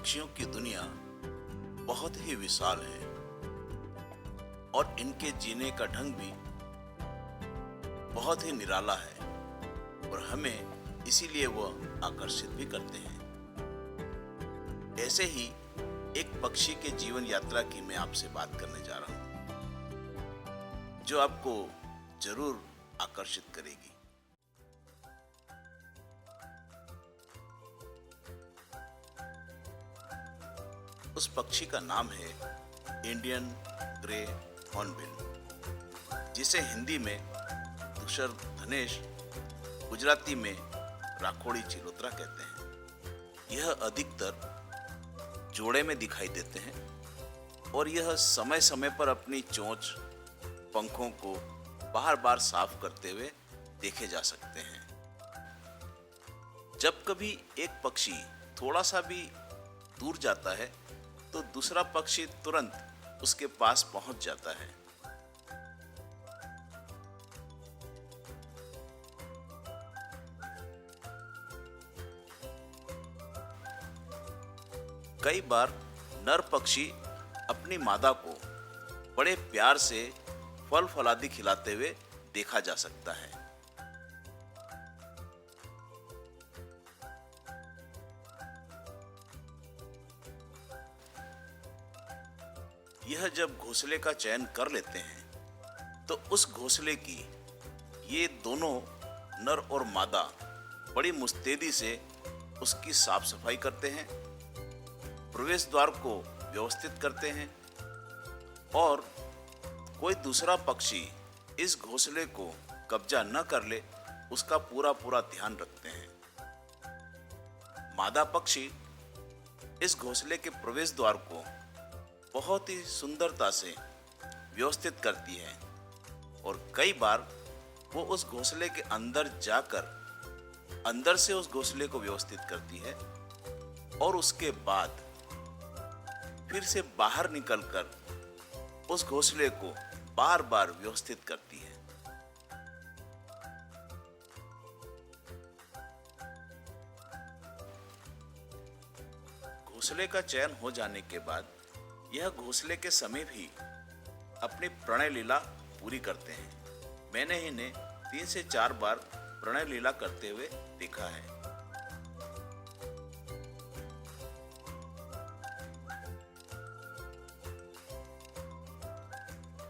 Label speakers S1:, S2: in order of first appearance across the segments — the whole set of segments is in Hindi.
S1: पक्षियों की दुनिया बहुत ही विशाल है और इनके जीने का ढंग भी बहुत ही निराला है और हमें इसीलिए वह आकर्षित भी करते हैं। ऐसे ही एक पक्षी के जीवन यात्रा की मैं आपसे बात करने जा रहा हूं जो आपको जरूर आकर्षित करेगी। उस पक्षी का नाम है इंडियन ग्रे हॉर्नबिल, जिसे हिंदी में धूसर धनेश, गुजराती में राखोड़ी चिलोत्रा कहते हैं। यह अधिकतर जोड़े में दिखाई देते हैं और यह समय समय पर अपनी चोंच, पंखों को बार बार साफ करते हुए देखे जा सकते हैं। जब कभी एक पक्षी थोड़ा सा भी दूर जाता है तो दूसरा पक्षी तुरंत उसके पास पहुंच जाता है। कई बार नर पक्षी अपनी मादा को बड़े प्यार से फल फलादि खिलाते हुए देखा जा सकता है। यह जब घोंसले का चयन कर लेते हैं तो उस घोंसले की ये दोनों नर और मादा बड़ी मुस्तैदी से उसकी साफ सफाई करते हैं, प्रवेश द्वार को व्यवस्थित करते हैं और कोई दूसरा पक्षी इस घोंसले को कब्जा न कर ले उसका पूरा पूरा ध्यान रखते हैं। मादा पक्षी इस घोंसले के प्रवेश द्वार को बहुत ही सुंदरता से व्यवस्थित करती है और कई बार वो उस घोंसले के अंदर जाकर अंदर से उस घोंसले को व्यवस्थित करती है और उसके बाद फिर से बाहर निकलकर उस घोंसले को बार बार व्यवस्थित करती है। घोंसले का चयन हो जाने के बाद यह घोंसले के समय भी अपनी प्रणय लीला पूरी करते हैं। मैंने इन्हें 3 से 4 बार प्रणय लीला करते हुए देखा है।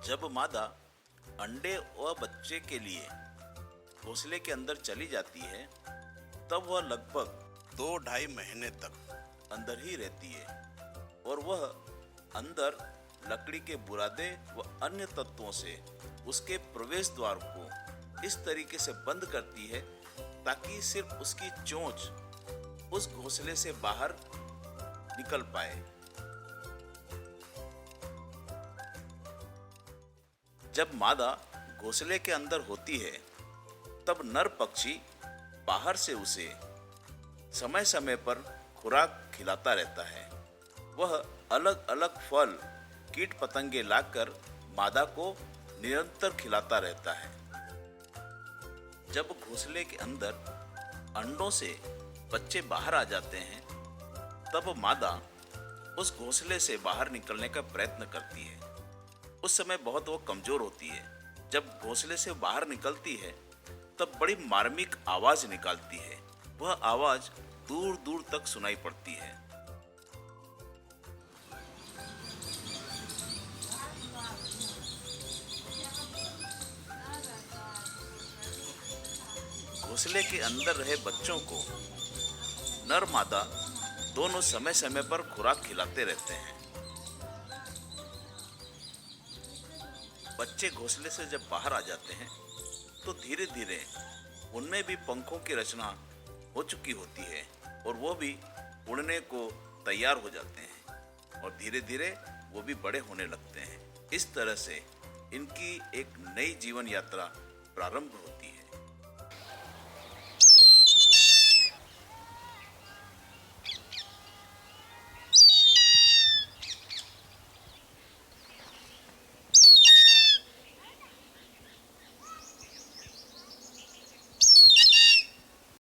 S1: जब मादा अंडे व बच्चे के लिए घोंसले के अंदर चली जाती है तब वह लगभग 2-2.5 महीने तक अंदर ही रहती है और वह अंदर लकड़ी के बुरादे व अन्य तत्वों से उसके प्रवेश द्वार को इस तरीके से बंद करती है ताकि सिर्फ उसकी चोंच उस घोंसले से बाहर निकल पाए। जब मादा घोंसले के अंदर होती है तब नर पक्षी बाहर से उसे समय समय पर खुराक खिलाता रहता है। वह अलग अलग फल, कीट पतंगे लाकर मादा को निरंतर खिलाता रहता है। जब घोंसले के अंदर अंडों से बच्चे बाहर आ जाते हैं तब मादा उस घोंसले से बाहर निकलने का प्रयत्न करती है। उस समय बहुत वो कमजोर होती है। जब घोंसले से बाहर निकलती है तब बड़ी मार्मिक आवाज निकालती है। वह आवाज दूर दूर तक सुनाई पड़ती है। घोंसले के अंदर रहे बच्चों को नर मादा दोनों समय समय पर खुराक खिलाते रहते हैं। बच्चे घोंसले से जब बाहर आ जाते हैं तो धीरे धीरे उनमें भी पंखों की रचना हो चुकी होती है और वो भी उड़ने को तैयार हो जाते हैं और धीरे धीरे वो भी बड़े होने लगते हैं। इस तरह से इनकी एक नई जीवन यात्रा प्रारंभ होती है।